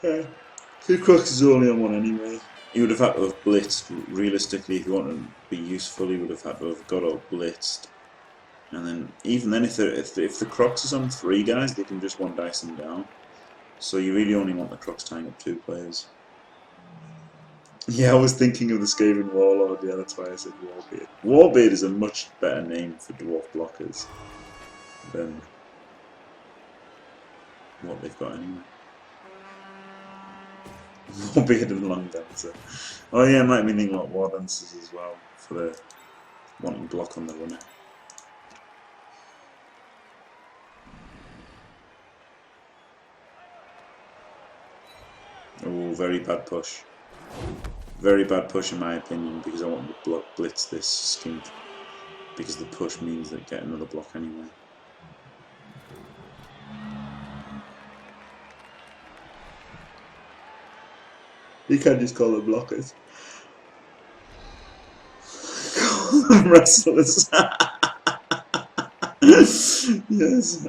Yeah. 2 crux is only on 1 anyway. He would have had to have blitzed, realistically, if he wanted to be useful, he would have had to have got out blitzed. And then, even then, if the crux is on 3 guys, they can just 1 dice them down. So you really only want the crux tying up 2 players. Yeah, I was thinking of the Skaven Warlord, yeah, that's why I said Warbeard. Warbeard is a much better name for dwarf blockers than what they've got anyway. Warbeard and Long Dancer. Oh yeah, it might be thinking about War Dancers as well, for the wanting block on the runner. Oh, very bad push. Very bad push in my opinion, because I want to blitz this skink. Because the push means they get another block anyway. You can just call them blockers. Call them wrestlers. Yes, yes,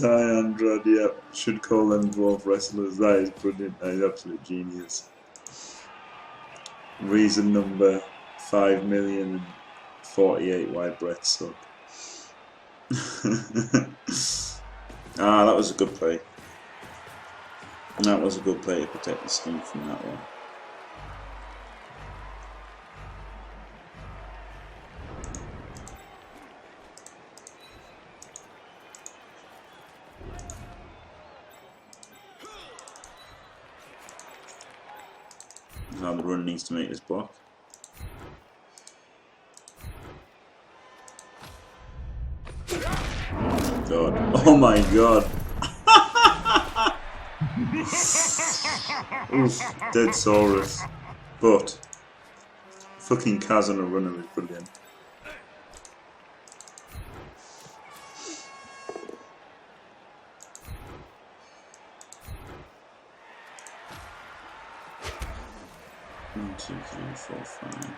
hi Andrad, yeah, should call them dwarf wrestlers. That is brilliant, that is absolute genius. Reason number 5,048,000 why Brett suck. Ah, that was a good play. That was a good play to protect the skink from that one. Now the run needs to make this block. God. Oh my god. Oof, dead Saurus. But fucking Kaz on a runner is brilliant. One, two, three, four, five.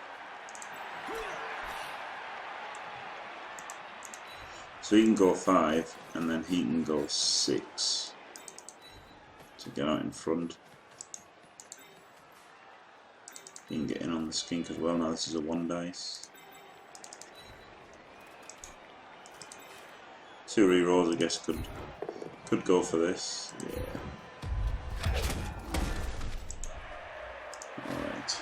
So he can go 5, and then he can go 6 to get out in front. He can get in on the skink as well. Now this is a 1 dice. 2 rerolls, I guess, could go for this. Yeah. Alright.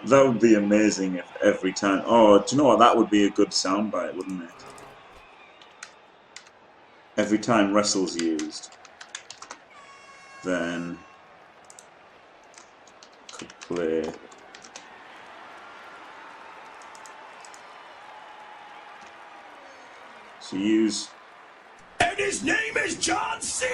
That would be amazing if every time. Oh, do you know what? That would be a good soundbite, wouldn't it? Every time wrestle's used, then could play. So use. And his name is John C.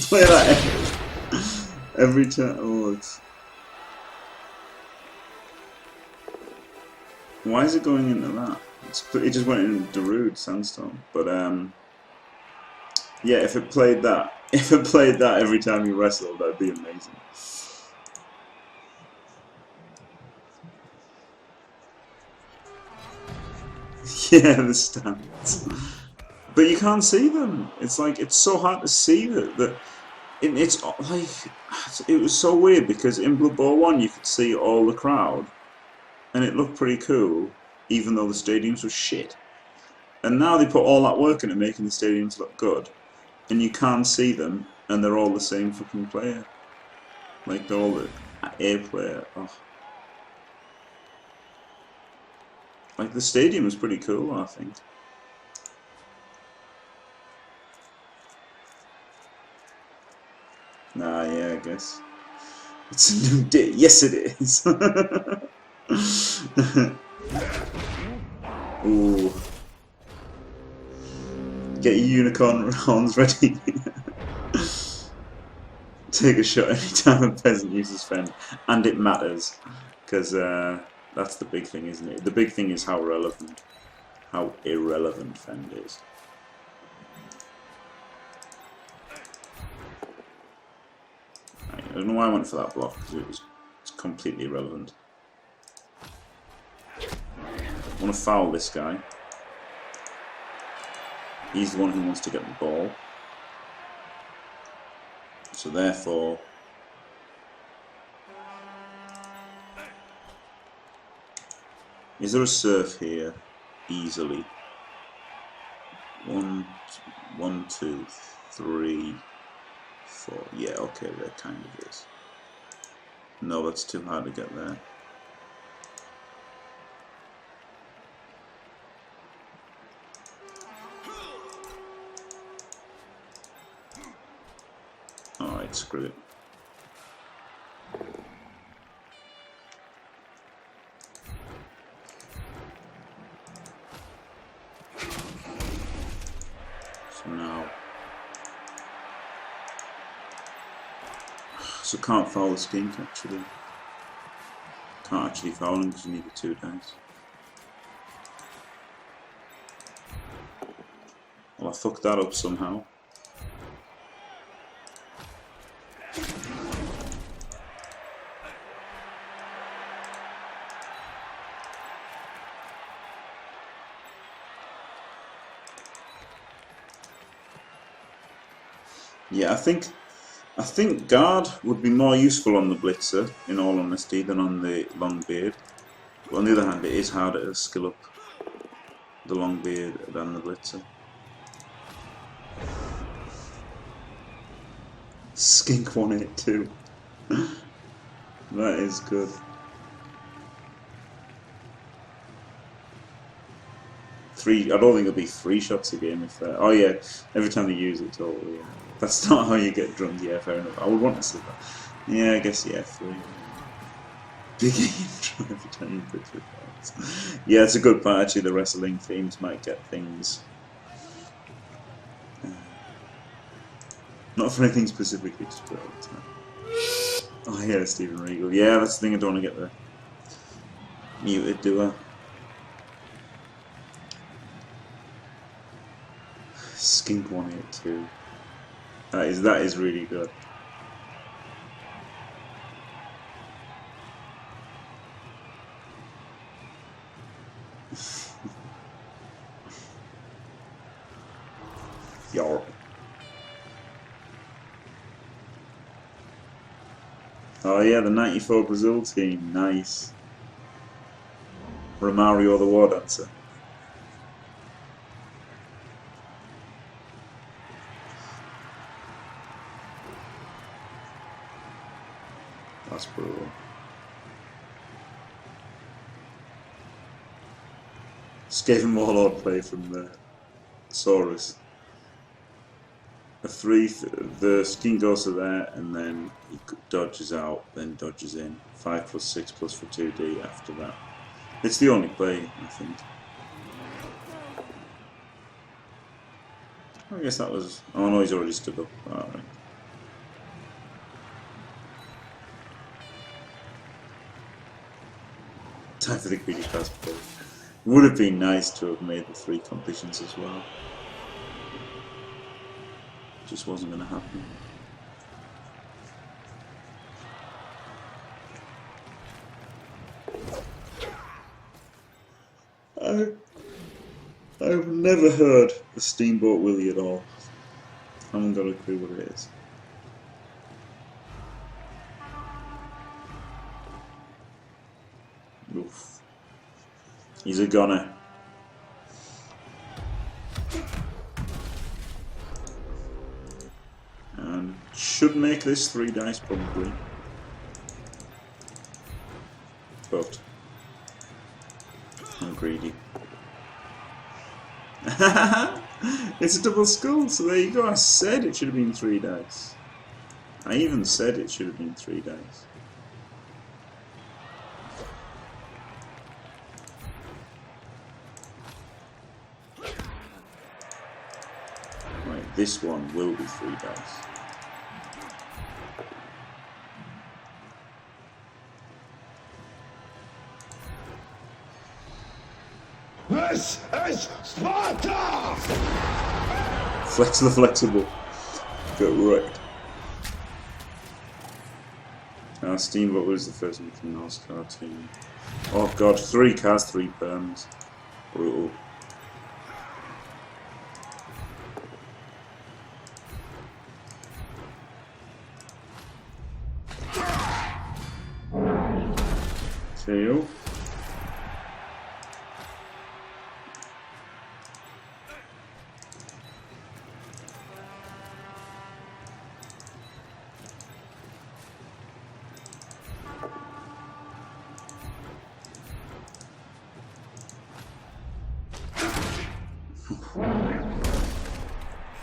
Play that every time. Oh, it's. Why is it going into that? It just went into Darude Sandstorm. But yeah, if it played that every time you wrestled, that'd be amazing. Yeah, the stands. But you can't see them. It's like, it's so hard to see that it's like, it was so weird because in Bloodbowl 1 you could see all the crowd and it looked pretty cool even though the stadiums were shit. And now they put all that work into making the stadiums look good and you can't see them and they're all the same fucking player. Like they're all the A player. Oh. Like the stadium was pretty cool, I think. Nah, yeah, I guess. It's a new day. Yes, it is. Ooh. Get your unicorn horns ready. Take a shot anytime a peasant uses Fen. And it matters. Because that's the big thing, isn't it? The big thing is how relevant how irrelevant Fend is. Right, I don't know why I went for that block, because it's completely irrelevant. I want to foul this guy. He's the one who wants to get the ball. So therefore... Is there a surf here? Easily. 1, 2, 3, 4. Yeah, okay, there kind of is. No, that's too hard to get there. Alright, screw it. So now... So can't foul the skink actually. Can't actually foul him because you need the 2 dice. Well, I fucked that up somehow. Yeah, I think guard would be more useful on the blitzer, in all honesty, than on the Longbeard. But on the other hand, it is harder to skill up the Longbeard than the blitzer. Skink 182. That is good. I don't think it'll be 3 shots a game if that. Oh yeah, every time they use it, totally. Yeah. That's not how you get drunk. Yeah, fair enough. I would want to see that. Yeah, I guess yeah, 3. Big intro every time you put 3 cards. Yeah, it's a good part. Actually, the wrestling themes might get things. Not for anything specifically, just for all the time. Oh yeah, Stephen Regal. Yeah, that's the thing. I don't want to get the muted, do I? Skink 182. That is really good. Yarp. Oh yeah, the 94 Brazil team. Nice. Romario the War Dancer. That's brutal. Just gave him Warlord play from the Saurus. A 3, the skin goes to there, and then he dodges out, then dodges in. 5+6+ for 2D after that. It's the only play, I think. I guess that was... Oh no, he's already stood up. Alright. Time for the greedy passport. Would have been nice to have made the 3 competitions as well. Just wasn't going to happen. I've never heard the Steamboat Willie at all. I haven't got a clue what it is. Oof. He's a goner. And should make this 3 dice probably. But I'm greedy. It's a double skull, so there you go. I said it should have been 3 dice. I even said it should have been 3 dice. Right, this one will be 3 dice. This is Sparta! Flex the flexible. Get wrecked. Steamboat was the first one from Norse cartoon. Oh god, 3 cars, 3 perms. Brutal. KO.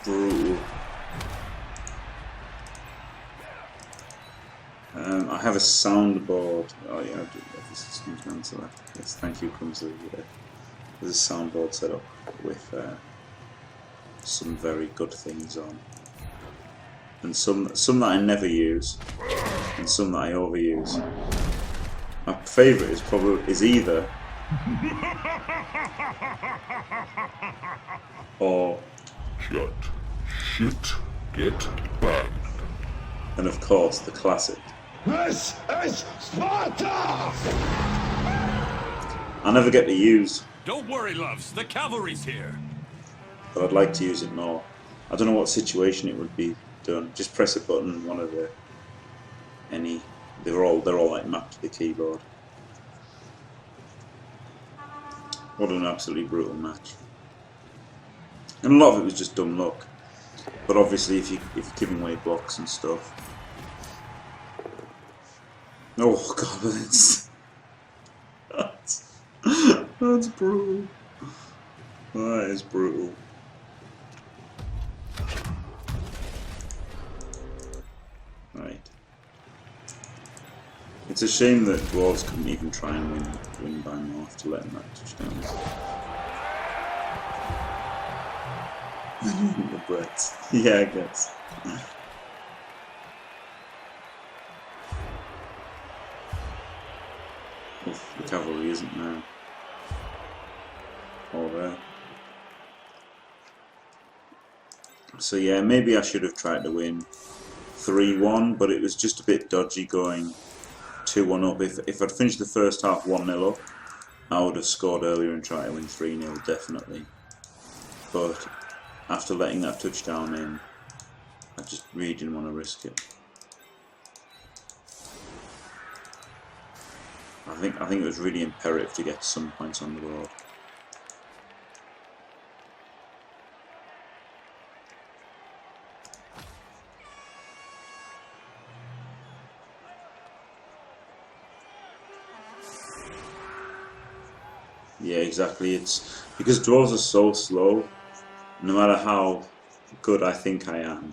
Brutal. I have a soundboard. Oh yeah, this is an answer left. Yes, thank you, Clumsy. There's a soundboard set up with some very good things on, and some that I never use, and some that I overuse. My favourite is either or Shut. Shit. Get banned. and of course the classic. This is Sparta! I never get to use, Don't worry, loves. The cavalry's here. but I'd like to use it more. I don't know what situation it would be done. Just press a button, one of the any. They're all like mapped to the keyboard. What an absolutely brutal match. And a lot of it was just dumb luck. But obviously if you're giving away blocks and stuff. Oh god, that's brutal. That is brutal. Right. It's a shame that Dwarves couldn't even try and win by more after letting that touchdown. The Brits. Yeah, I guess. Oof, the cavalry isn't now. All there. So yeah, maybe I should have tried to win 3-1, but it was just a bit dodgy going 2-1 up. If I'd finished the first half 1-0 up, I would have scored earlier and tried to win 3-0 definitely. But after letting that touchdown in, I just really didn't want to risk it. I think it was really imperative to get some points on the board. Yeah, exactly. It's because Dwarves are so slow. No matter how good I think I am,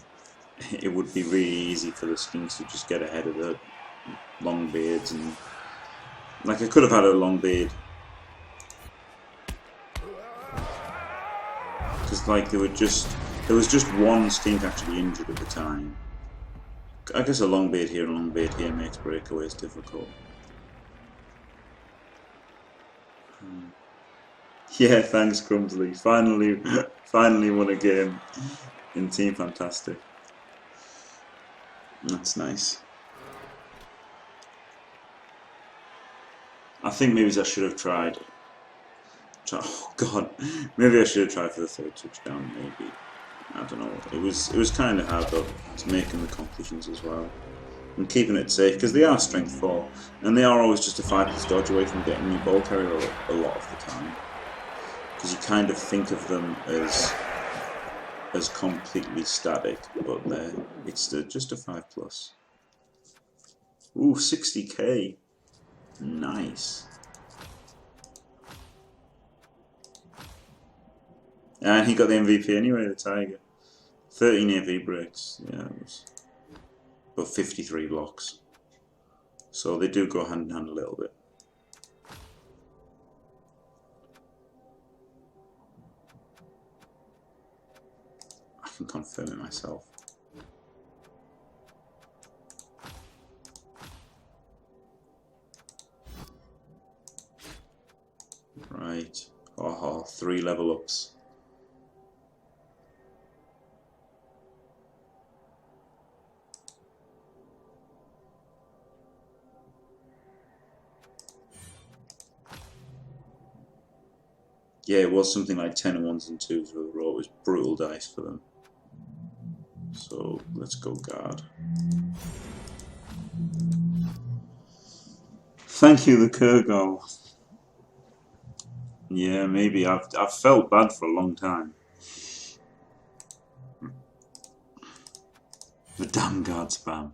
it would be really easy for the skinks to just get ahead of the long beards, and like I could have had a long beard, because like there was just one skink actually injured at the time. I guess a long beard here and a long beard here makes breakaways difficult. Yeah, thanks, Crumsley. Finally won a game in Team Fantastic. That's nice. I think maybe I should have tried. Oh god, maybe I should have tried for the third touchdown. Maybe, I don't know. It was kind of hard though to making the completions as well and keeping it safe, because they are strength 4 and they are always just a 5+ dodge away from getting your ball carrier a lot of the time. Because you kind of think of them as completely static, but it's just a 5+. Ooh, 60k. Nice. And he got the MVP anyway, the Tiger. 13 AV breaks, yeah, it was. But 53 blocks. So they do go hand in hand a little bit. I can confirm it myself. Right. Oh, 3 level ups. Yeah, it was something like 10 1s and 2s for the row. It was brutal dice for them. So let's go guard. Thank you, the Kurgo. Yeah, maybe. I've felt bad for a long time. The damn guard spam.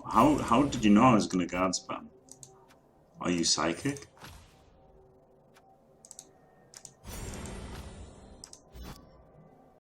How did you know I was going to guard spam? Are you psychic?